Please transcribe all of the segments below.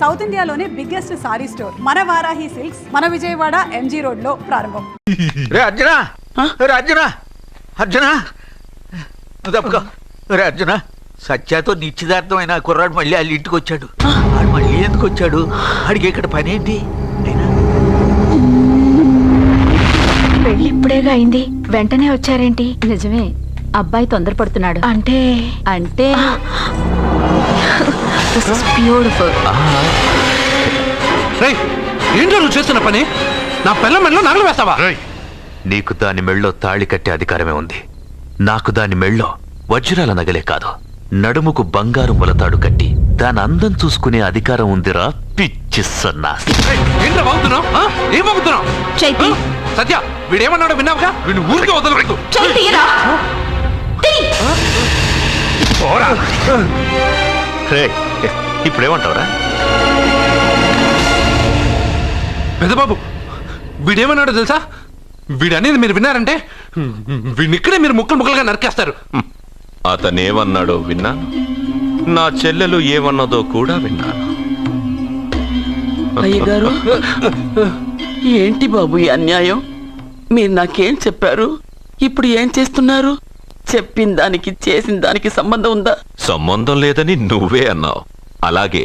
South ఇండియాలోనే biggest sorry store మన Varahi silks మన విజయవాడ ఎంజీ రోడ్ లో ప్రారంభం. రే అర్జున, రే అర్జున, అర్జున తప్పుకో. రే అర్జున, సత్యాతో నిశ్చితార్థమైన కుర్రాడు మళ్ళీ వాళ్ళ ఇంటికి వచ్చాడు. వాడు మళ్ళీ ఎందుకు వచ్చాడు? వాడికి ఇక్కడ పని ఏంటి? పెళ్లి ఇప్పుడేగా అయింది, వెంటనే వచ్చారేంటి? నిజమే, అబ్బాయి తొందరపడుతున్నాడు. అంటే అంటే ఏంటో నువ్వు చేస్తున్న పని? నా పిల్ల మెళ్ళలో నగలు వేస్తావా? నీకు దాని మెళ్ళో తాళి కట్టే అధికారమే ఉంది. నాకు దాని మెళ్ళో వజ్రాల నగలే కాదు, నడుముకు బంగారు మొలతాడు కట్టి దాని అందం చూసుకునే అధికారం ఉందిరా పిచ్చి సన్నాసి. ఏంట్రా బాగుతున్నావు? ఏం బాగుతున్నావు? సత్య, వీడేమన్నాడో విన్నావుగా? వీడిని ఊరికే వదలవద్దు. ఇప్పుడేమంటావురా? పెద్దబాబు, వీడేమన్నాడో తెలుసా? వీడనేది మీరు విన్నారంటే వీడిని ఇక్కడే మీరు ముక్కలు ముక్కలుగా నరికేస్తారు. అతనేమన్నాడో విన్నాను, నా చెల్లెలు ఏమన్నదో కూడా విన్నాను. అయ్యగారు, ఏంటి బాబు ఈ అన్యాయం? మీరు నాకేం చెప్పారు? ఇప్పుడు ఏం చేస్తున్నారు? చెప్పిన దానికి చేసిన దానికి సంబంధం ఉందా? సంబంధం లేదని నువ్వే అన్నావు. అలాగే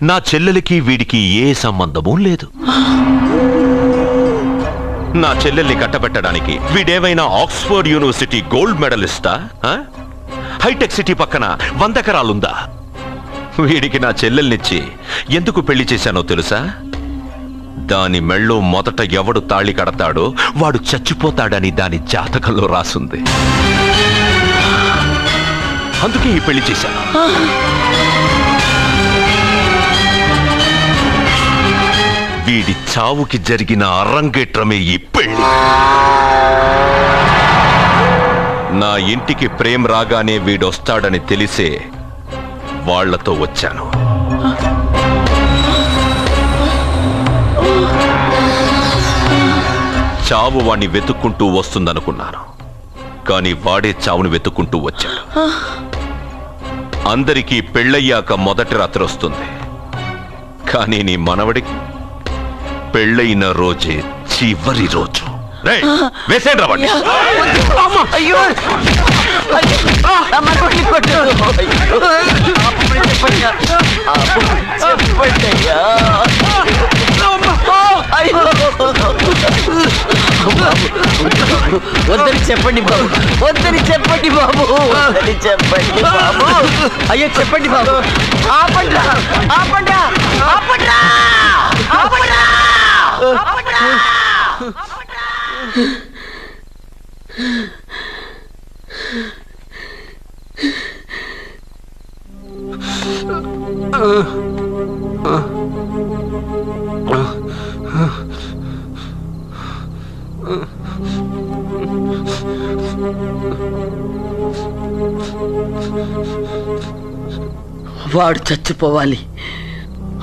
నా చెల్లెలికి వీడికి ఏ సంబంధమూ లేదు. నా చెల్లెల్ని కట్టబెట్టడానికి వీడేమైనా ఆక్స్ఫర్డ్ యూనివర్సిటీ గోల్డ్ మెడలిస్టా? హైటెక్ సిటీ పక్కన 100 ఎకరాలుందా? వీడికి నా చెల్లెల్నిచ్చి ఎందుకు పెళ్లి చేశానో తెలుసా? దాని మెళ్ళో మొదట ఎవడు తాళి కడతాడో వాడు చచ్చిపోతాడని దాని జాతకంలో రాసుంది. అందుకే ఈ పెళ్లి చేశాను. వీడి చావుకి జరిగిన అరంగేట్రమే ఈ పెళ్లి. నా ఇంటికి ప్రేమ్ రాగానే వీడొస్తాడని తెలిసే వాళ్లతో వచ్చాను. చావు వాణ్ణి వెతుక్కుంటూ వస్తుందనుకున్నాను, కానీ వాడే చావుని వెతుక్కుంటూ వచ్చాడు. అందరికీ పెళ్ళయ్యాక మొదటి రాత్రి వస్తుంది, కానీ నీ మనవడికి పెళ్ళైన రోజే చివరి రోజు. వేసేయండి రా వాడిని. వద్దని చెప్పండి బాబు, వద్దని చెప్పండి బాబు, వద్దని చెప్పండి బాబు. అయ్యో చెప్పండి బాబు, ఆపండి ఆపండి ఆపండి ఆపండి. వాడు చచ్చిపోవాలి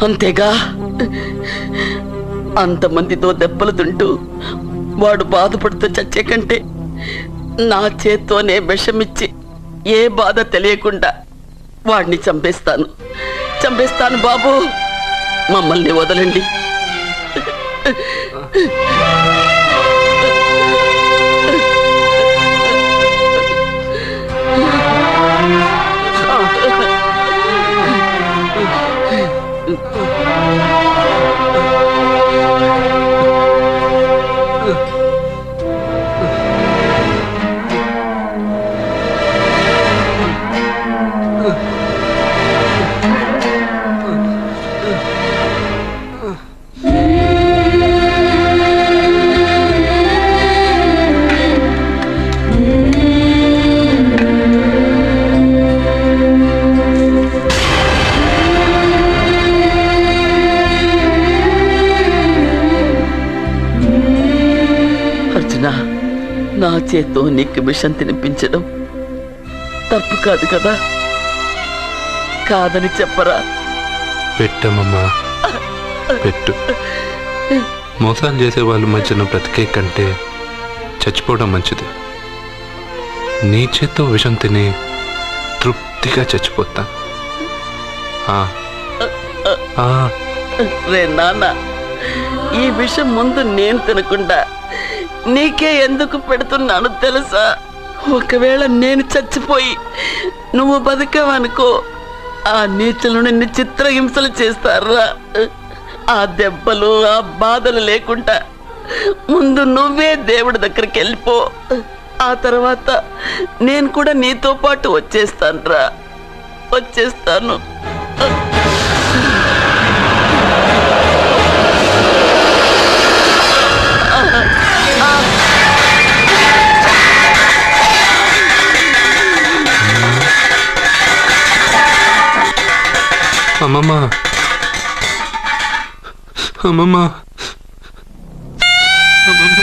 అంతేగా. అంతమందితో దెబ్బలు తింటూ వాడు బాధపడుతూ చచ్చే కంటే నా చేత్తోనే విషమిచ్చి ఏ బాధ తెలియకుండా వాడిని చంపేస్తాను, చంపేస్తాను బాబు. మమ్మల్ని వదలండి. నా చేత్తో నీకు విషం తినిపించడం తప్పు కాదు కదా? కాదని చెప్పరా? పెట్టమ్మా, పెట్టు. మోసాలు చేసే వాళ్ళ మధ్యన బ్రతికే కంటే చచ్చిపోవడం మంచిది. నీ చేత్తో విషం తిని తృప్తిగా చచ్చిపోతా. రే నాన్న, ఈ విషయం ముందు నేను తినకుండా నీకే ఎందుకు పెడుతున్నాను తెలుసా? ఒకవేళ నేను చచ్చిపోయి నువ్వు బతికావనుకో, ఆ నీచులు నిన్ను చిత్రహింసలు చేస్తారా? ఆ దెబ్బలు ఆ బాధలు లేకుండా ముందు నువ్వే దేవుడి దగ్గరికి వెళ్ళిపో. ఆ తర్వాత నేను కూడా నీతో పాటు వచ్చేస్తాను. అమ్మమ్మ, అమ్మమ్మ, అమ్మమ్మ.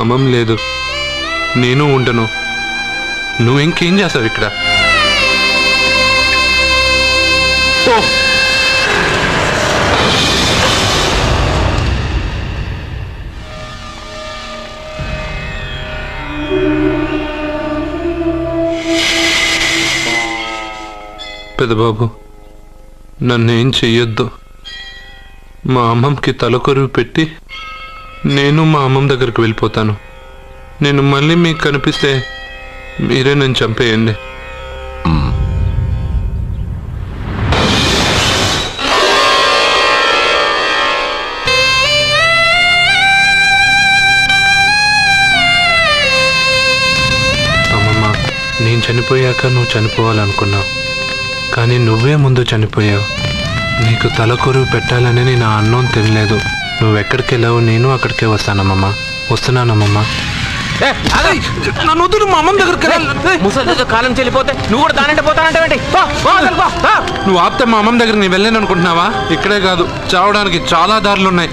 అమ్మమ్మ లేదు, నేను ఉండను. నువ్వు ఇంకేం చేస్తావు ఇక్కడ? పెద్దబాబు, నన్నేం చెయ్యొద్దు. మా అమ్మమ్మకి తలకొరువు పెట్టి నేను మా అమ్మమ్మ దగ్గరికి వెళ్ళిపోతాను. నేను మళ్ళీ మీకు కనిపిస్తే మీరే నన్ను చంపేయండి. అమ్మమ్మ, నేను చనిపోయాక నువ్వు చనిపోవాలనుకున్నావు, కానీ నువ్వే ముందు చనిపోయావు. నీకు తలకొరువు పెట్టాలని నేను ఆ అన్నం తినలేదు. నువ్వెక్కడికి వెళ్ళావు, నేను అక్కడికే వస్తున్నానమ్మమ్మ. నన్ను వద్దు, మా అమ్మమ్మ దగ్గరికి ముసలితో కాలం చెల్లిపోతే నువ్వు కూడా దానంటే పోతానంటే నువ్వు ఆపితే మా అమ్మమ్మ దగ్గర నేను వెళ్ళాను అనుకుంటున్నావా? ఇక్కడే కాదు, చావడానికి చాలా దారులు ఉన్నాయి.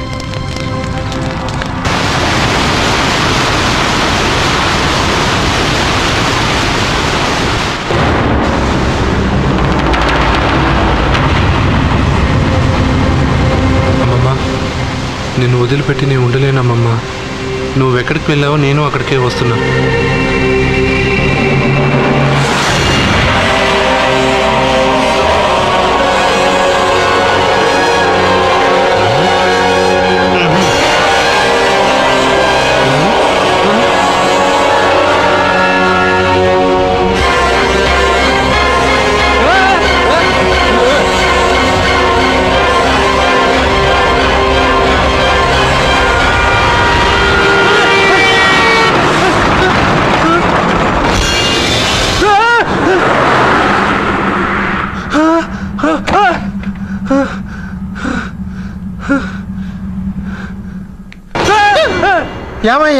నిన్ను వదిలిపెట్టి నేను ఉండలేనమ్మమ్మా. నువ్వెక్కడికి వెళ్ళావో నేను అక్కడికే వస్తున్నా.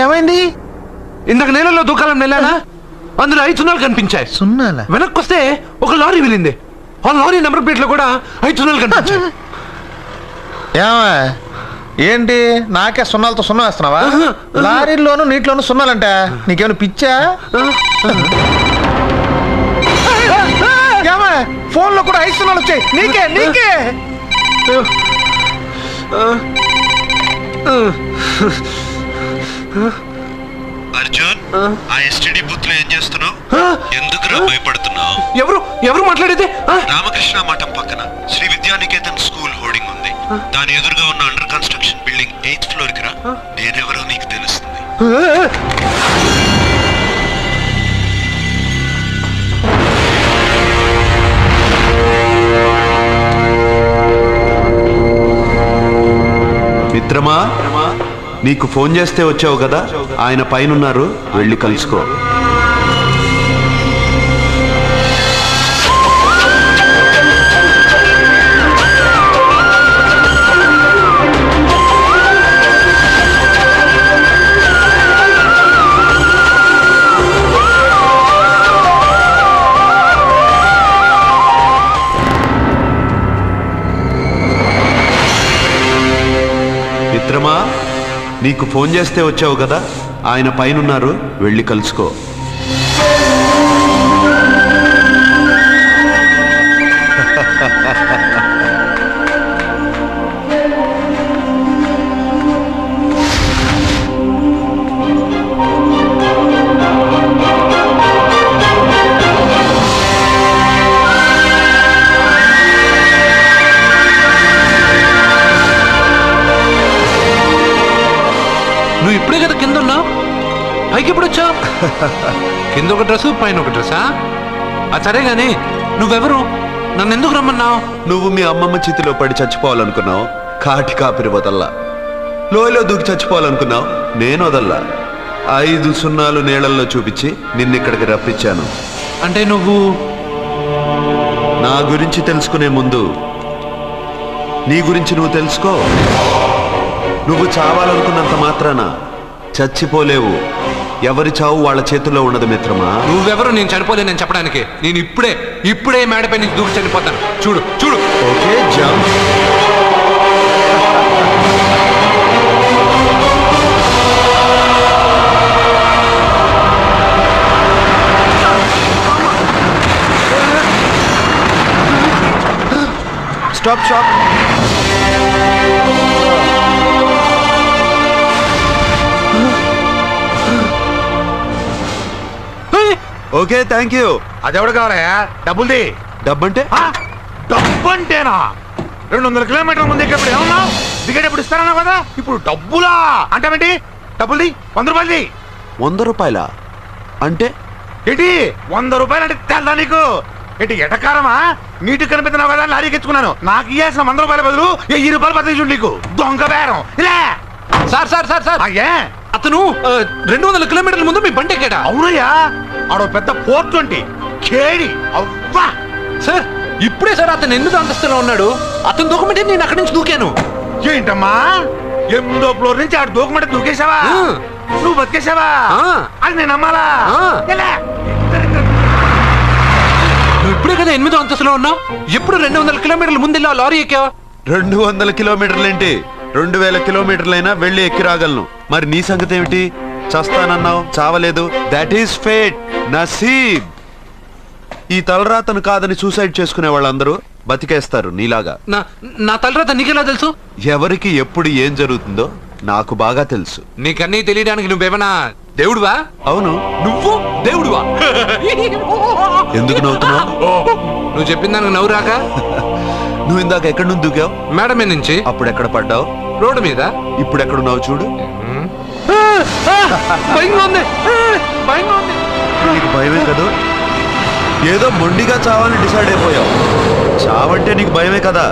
ఏమైంది? ఇందాక నేలలో దూకాలం వెళ్ళానా, అందులో 5 సున్నాలు కనిపించాయి. సున్నాలా? వెనక్కి వస్తే ఒక లారీ వెళ్ళింది. ఆ లారీ నెంబర్ ప్లేట్ లో కూడా 5 సున్నాలు కనిపించాయి. ఏంటి నాకే సున్నాలతో సున్నా వేస్తున్నావా? లారీల్లోనూ నీటిలోనూ సున్నాలంట. నీకేమైనా పిచ్చా? ఫోన్ లో కూడా 5 సున్నాలు వచ్చాయి. నీకే అర్జున్, ఆ ఎస్టీడీ బూత్ లో ఏం చేస్తున్నావు? ఎందుకురా భయపడుతున్నావు? ఎవరు మాట్లాడేది? రామకృష్ణ మఠం పక్కన శ్రీ విద్యానికేతన్ స్కూల్ హోర్డింగ్ ఉంది. దాని ఎదురుగా ఉన్న under construction building 8th floor కి రా. నేనెవరో నీకు తెలుస్తుంది. మిత్రమా, నీకు ఫోన్ చేస్తే వచ్చావు కదా, ఆయన పైనున్నారు, వెళ్ళి కలుసుకో. మిత్రమా, నీకు ఫోన్ చేస్తే వచ్చావు కదా, ఆయన పైనున్నారు, వెళ్ళి కలుసుకో. పైకి ఎప్పుడు వచ్చావు? కింద ఒక డ్రెస్ పైన ఒక డ్రెస్సా? సరే గాని నువ్వెవరు? నన్ను ఎందుకు రమ్మన్నావు? నువ్వు మీ అమ్మమ్మ చేతిలో పడి చచ్చిపోవాలనుకున్నావు, కాటి కాపిరి వదల్లా. లోయలో దూకి చచ్చిపోవాలనుకున్నావు, నేను వదల్లా. 5 సున్నాలు నీళ్ళల్లో చూపించి నిన్నిక్కడికి రప్పించాను. అంటే నువ్వు నా గురించి తెలుసుకునే ముందు నీ గురించి నువ్వు తెలుసుకో. నువ్వు చావాలనుకున్నంత మాత్రాన చచ్చిపోలేవు. ఎవరి చావు వాళ్ళ చేతుల్లో ఉండదు మిత్రమా. నువ్వెవరు నేను చనిపోలేనని చెప్పడానికి? నేను ఇప్పుడే మేడపై నుంచి దూకి చనిపోతాను. చూడు చూడు. Okay, jump. Stop. Okay, thank you. అదెవడు కావాలయా? డబ్బుల్ది. డబ్బంటే డబ్బు అంటేనా? 200 కిలోమీటర్ల ముందు ఇక్కడ ఏమన్నావు? దిగేటప్పుడు ఇస్తారన్నా కదా, ఇప్పుడు డబ్బులా అంటావేంటి? డబ్బుల్ది 100 రూపాయలది. 100 రూపాయల అంటే ఏంటి 100 రూపాయలు అంటే తెల్దా నీకు? ఏంటి ఎటకారమా? నీటికి కనిపిస్తున్నావు కదా లారీకి ఎత్తుకున్నాను. నాకు ఇయ్యాల్సిన 100 రూపాయల బదులు 1000 రూపాయలు బదిలీ చూడు నీకు. దొంగ బేరం. ఇలా సార్ అయ్యే, అతను 200 కిలోమీటర్ల ముందు మీ బండి ఎక్కాడా? అవునయ్యా, ఆడో పెద్ద పోర్ట్ వంటి కేడి. అవ్వా సార్, ఇప్పుడే సార్ అతను 8వ అంతస్తులో ఉన్నాడు. అతను దూకమంటే నేను అక్కడి నుంచి దూకాను. ఏంటమ్మా 8వ ఫ్లోర్ నుంచి ఆడు దూకమంటే దూకేశావా? నువ్వు బతికేశావా? అది నేను నమ్మాలా? ఎలా? నువ్వు ఇప్పుడే కదా 8వ అంతస్తులో ఉన్నావు. ఎప్పుడు 200 కిలోమీటర్ల ముందు వెళ్ళి లారీ ఎక్కావా? 200 కిలోమీటర్లేంటి, 2000 కిలోమీటర్లైనా వెళ్ళి ఎక్కి రాగలను. మరి నీ సంగతి ఏమిటి? చస్తానన్నావు, చావలేదు. That is fate, నసీబ్. ఈ తలరాతను కాదని సూసైడ్ చేసుకునే వాళ్ళందరూ బతికేస్తారు నీలాగా. నా తలరాత నీకెలా తెలుసు? ఎవరికి ఎప్పుడు ఏం జరుగుతుందో నాకు బాగా తెలుసు. నీకన్నీ తెలియడానికి నువ్వేమన్నా దేవుడువా? అవును. నువ్వు దేవుడువా? ఎందుకు నవ్వుతున్నావు? నువ్వు చెప్పిన దానికి నవ్వు రాక? నువ్వు ఇందాక ఎక్కడి నుంచి దూకావు? మేడ మీద నుంచి. అప్పుడు ఎక్కడ పడ్డావు? రోడ్డు మీద. ఇప్పుడు ఎక్కడున్నావు చూడు. భయంగా ఉంది. నీకు భయమే కదా? ఏదో మొండిగా చావాలని డిసైడ్ అయిపోయావు. చావంటే నీకు భయమే కదా?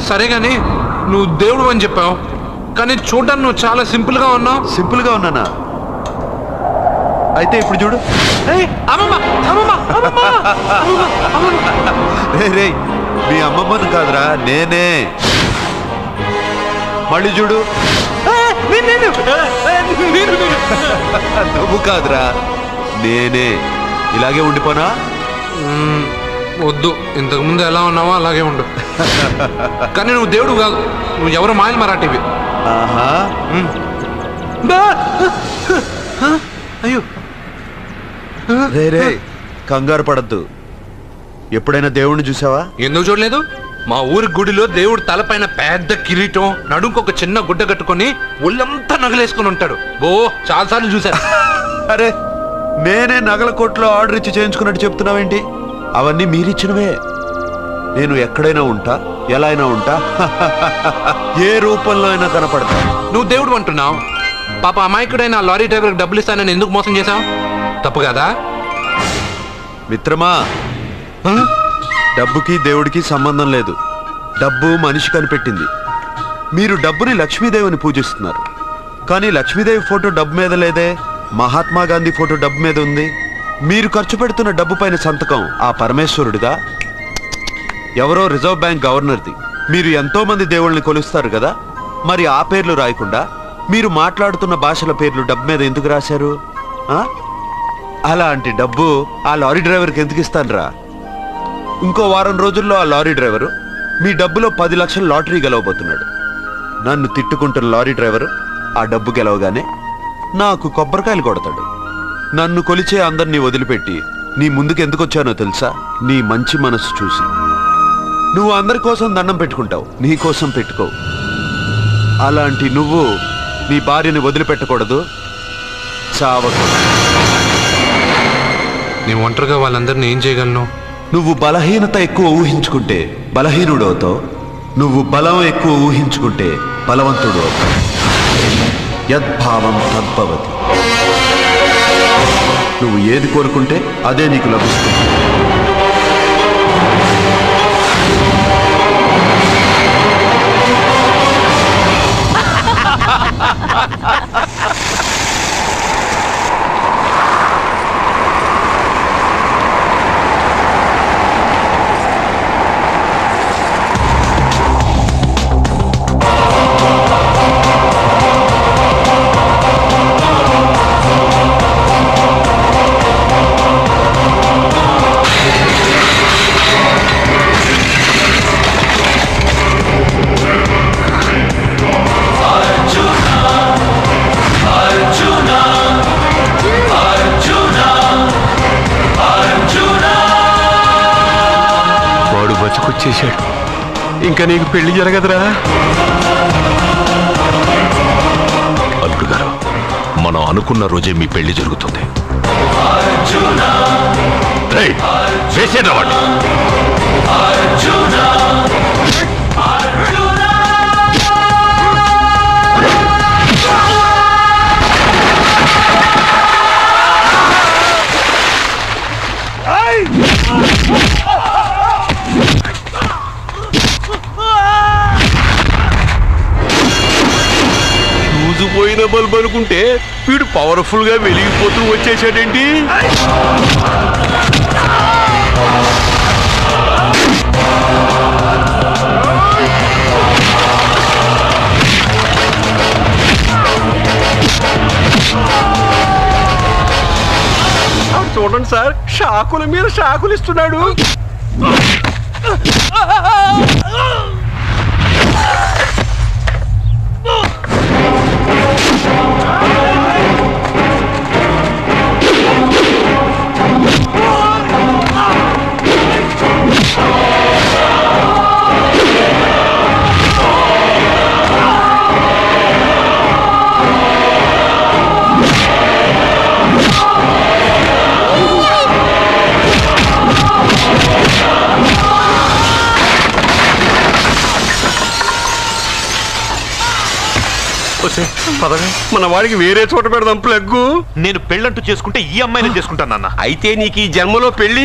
సరే గాని నువ్వు దేవుడు అని చెప్పావు, కానీ చూడడానికి నువ్వు చాలా సింపుల్ గా ఉన్నావు. సింపుల్ గా ఉన్నానా? అయితే ఇప్పుడు చూడు. రే, మీ అమ్మమ్మను కాదురా, నేనే. మళ్ళీ చూడు. నువ్వు కాదురా, నేనే. ఇలాగే ఉండిపోనా? వద్దు, ఇంతకు ముందు ఎలా ఉన్నావో అలాగే ఉండు. కానీ నువ్వు దేవుడు కాదు, నువ్వు ఎవరు మాయలు మరాఠీవి. ఆహా. అయ్యో, రే కంగారు పడద్దు. ఎప్పుడైనా దేవుణ్ణి చూసావా? ఎందుకు చూడలేదు? మా ఊరి గుడిలో దేవుడు తలపైన పెద్ద కిరీటం, నడుంకొక చిన్న గుడ్డ కట్టుకొని ఒళ్ళంతా నగలేసుకుని ఉంటాడు. చాలాసార్లు చూశాను. అరే, నేనే నగల కొట్లో ఆర్డర్ ఇచ్చి చేయించుకున్నట్టు చెప్తున్నావేంటి? అవన్నీ మీరిచ్చినవే. నేను ఎక్కడైనా ఉంటా, ఎలా అయినా ఉంటా, ఏ రూపంలో అయినా కనపడతా. నువ్వు దేవుడు అంటున్నావు. పాప అమాయకుడైన లారీ డ్రైవర్కి డబ్బులు ఇస్తానని ఎందుకు మోసం చేశావు? తప్పు కదా మిత్రమా? డబ్బుకి దేవుడికి సంబంధం లేదు. డబ్బు మనిషి కనిపెట్టింది. మీరు డబ్బుని లక్ష్మీదేవిని పూజిస్తున్నారు, కానీ లక్ష్మీదేవి ఫోటో డబ్బు మీద లేదే. మహాత్మా గాంధీ ఫోటో డబ్బు మీద ఉంది. మీరు ఖర్చు పెడుతున్న డబ్బు పైన సంతకం ఆ పరమేశ్వరుడిదా, ఎవరో రిజర్వ్ బ్యాంక్ గవర్నర్ది? మీరు ఎంతో మంది దేవుళ్ళని కొలుస్తారు కదా, మరి ఆ పేర్లు రాయకుండా మీరు మాట్లాడుతున్న భాషల పేర్లు డబ్బు మీద ఎందుకు రాశారు? అలాంటి డబ్బు ఆ లారీ డ్రైవర్కి ఎందుకు ఇస్తానురా? ఇంకో వారం రోజుల్లో ఆ లారీ డ్రైవరు మీ డబ్బులో 10 లక్షల లాటరీ గెలవబోతున్నాడు. నన్ను తిట్టుకుంటున్న లారీ డ్రైవరు ఆ డబ్బు గెలవగానే నాకు కొబ్బరికాయలు కొడతాడు. నన్ను కొలిచే అందరినీ వదిలిపెట్టి నీ ముందుకు ఎందుకు వచ్చానో తెలుసా? నీ మంచి మనసు చూసి. నువ్వు అందరి కోసం దండం పెట్టుకుంటావు, నీ కోసం పెట్టుకోవు. అలాంటి నువ్వు నీ భార్యని వదిలిపెట్టకూడదు, చావకూడదు. నీ ఒంటరిగా వాళ్ళందరినీ ఏం చేయగలను? నువ్వు బలహీనత ఎక్కువ ఊహించుకుంటే బలహీనుడు అవుతావు. నువ్వు బలం ఎక్కువ ఊహించుకుంటే బలవంతుడు అవుతావు. యద్భావం తద్భవతి. నువ్వు ఏది కోరుకుంటే అదే నీకు లభిస్తుంది. బతికొచ్చేశాడు. ఇంకా నీకు పెళ్లి జరగదురా. అల్లుడు గారు, మనం అనుకున్న రోజే మీ పెళ్లి జరుగుతుంది. వేసేద్రా వాడిని. పోయిన బల్బ్ అనుకుంటే వీడు పవర్ఫుల్ గా వెలిగిపోతూ వచ్చేసాడేంటి? చూడండి సార్, షాకుల మీద షాకులు ఇస్తున్నాడు. మన వాడికి వేరే చోట పెడదాం ప్లగ్గు. నేను పెళ్ళంటూ చేసుకుంటే ఈ అమ్మాయిని చేసుకుంటానన్న. అయితే నీకు ఈ జన్మలో పెళ్లి.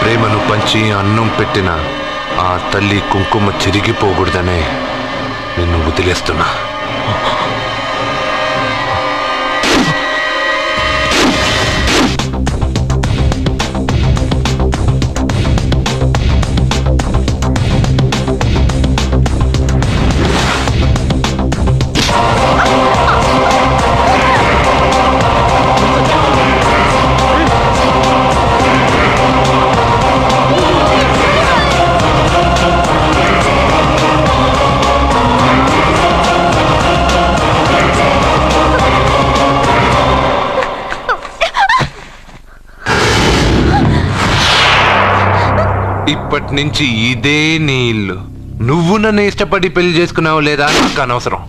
ప్రేమను పంచి అన్నం పెట్టిన ఆ తల్లి కుంకుమ చెరిగిపోకూడదనే నిన్ను వదిలేస్తున్నా. ఇప్పటి నుంచి ఇదే నీ ఇల్లు. నువ్వు నన్ను ఇష్టపడి పెళ్లి చేసుకున్నావు లేదా నాకు అనవసరం.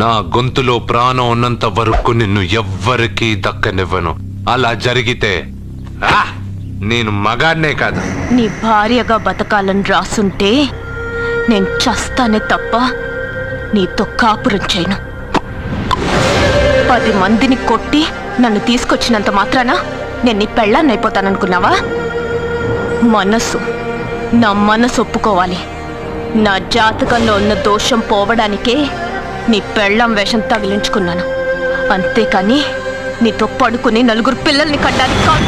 నా గొంతులో ప్రాణం ఉన్నంత వరకు నిన్ను ఎవ్వరికీ దక్కనివ్వను. అలా జరిగితే నేను మగాడినే కాదు, నీ భార్యగా బతకాలని రాసుంటే నేను చస్తానే తప్ప నీతో కాపురం చేయను. 10 మందిని కొట్టి నన్ను తీసుకొచ్చినంత మాత్రాన నేను నీ పెళ్ళాన్ని అయిపోతాననుకున్నావా? నా మనసు ఒప్పుకోవాలి. నా జాతకంలో ఉన్న దోషం పోవడానికే నీ పెళ్ళాం వేషం తగిలించుకున్నాను. అంతేకాని నీతో పడుకుని 4 పిల్లల్ని కట్టడానికి కాదు.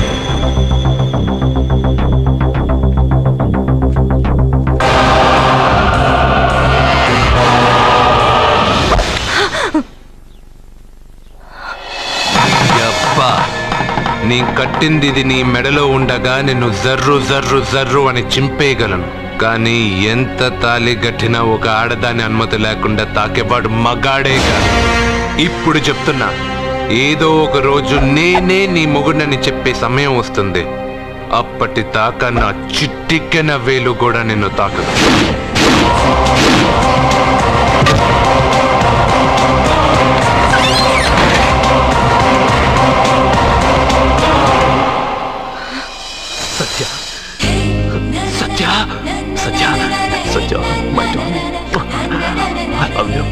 నీ కట్టింది ఇది నీ మెడలో ఉండగా నిన్ను జర్రు జర్రు జర్రు అని చింపేయగలను. కానీ ఎంత తాళి గట్టినా ఒక ఆడదాని అనుమతి లేకుండా తాకేవాడు మగాడేగా. ఇప్పుడు చెప్తున్నా, ఏదో ఒక రోజు నేనే నీ మొగుడని చెప్పే సమయం వస్తుంది. అప్పటిదాకా నా చిట్టిక్కెన వేలు కూడా నిన్ను తాకదు. Satya Satya Satya Satya my darling, I love you.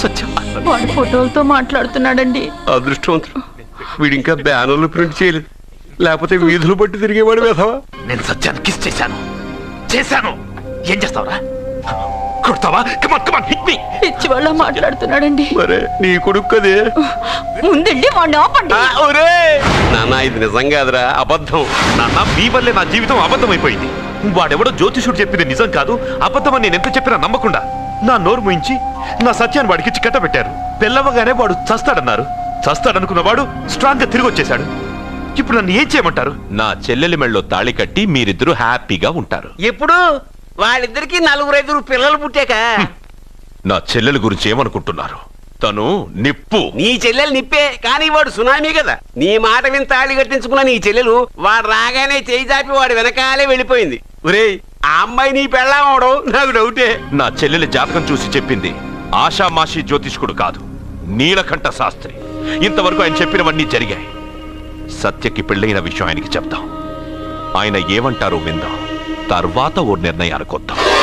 Satya వాడు ఫోటోలతో మాట్లాడుతున్నాడండి. అదృష్టవంతుడు, వీడు ఇంకా బ్యానర్లు ప్రింట్ చేయలేదు, లేకపోతే వీధులు పట్టి తిరిగేవాడు వేధవా. నేను సత్యాన్ని కిస్ చేశాను. ఏం చేస్తావురా? కొడతావా? కమాన్ కమాన్ హిట్ మీ. పిచ్చి వాళ్ళ మాట్లాడుతున్నాడండి. మరే నీ కొడుకు కదే. ముందండి వాడిని ఆపండి. నాన్న ఇది నిజం కాదురా, అబద్ధం. నాన్న, మీ వల్లే నా జీవితం అబద్ధమైపోయింది. వాడెవడో జ్యోతిషుడు చెప్పింది నిజం కాదు, అబద్ధమని నేను ఎంత చెప్పినా నమ్మకుండా నా నోరు మూయించి నా సత్యాన్ని వాడికి కట్టబెట్టారు. పెళ్ళవగానే వాడు చస్తాడన్నారు. చస్తాడనుకున్న వాడు స్ట్రాంగ్ గా తిరిగి వచ్చేశాడు. ఇప్పుడు నన్ను ఏం చేయమంటారు? నా చెల్లెలి మెళ్ళలో తాళి కట్టి మీరిద్దరూ హ్యాపీగా ఉంటారు. ఎప్పుడు వాళ్ళిద్దరికి 4-5 పిల్లలు పుట్టాక. నా చెల్లెలి గురించి ఏమనుకుంటున్నారు? తను నిప్పు. నీ చెల్లెలు నిప్పే, కానీ వాడు సునామీ కదా. నీ మాట విని తాళి కట్టించుకున్న నీ చెల్లెలు వాడు రాగానే చేయి చాపి వాడు వెనకాలే వెళ్ళిపోయింది. ఒరేయ్, ఆ అమ్మాయి నీ పెళ్ళామవడం నాకు డౌటే. నా చెల్లెలి జాతకం చూసి చెప్పింది ఆషామాషి జ్యోతిష్కుడు కాదు, నీలకంఠ శాస్త్రి. ఇంతవరకు ఆయన చెప్పినవన్నీ జరిగాయి. సత్యకి పెళ్ళైన విషయం ఆయనకి చెప్తాం. ఆయన ఏమంటారో విందాం, తర్వాత ఓ నిర్ణయానికి వద్దాం.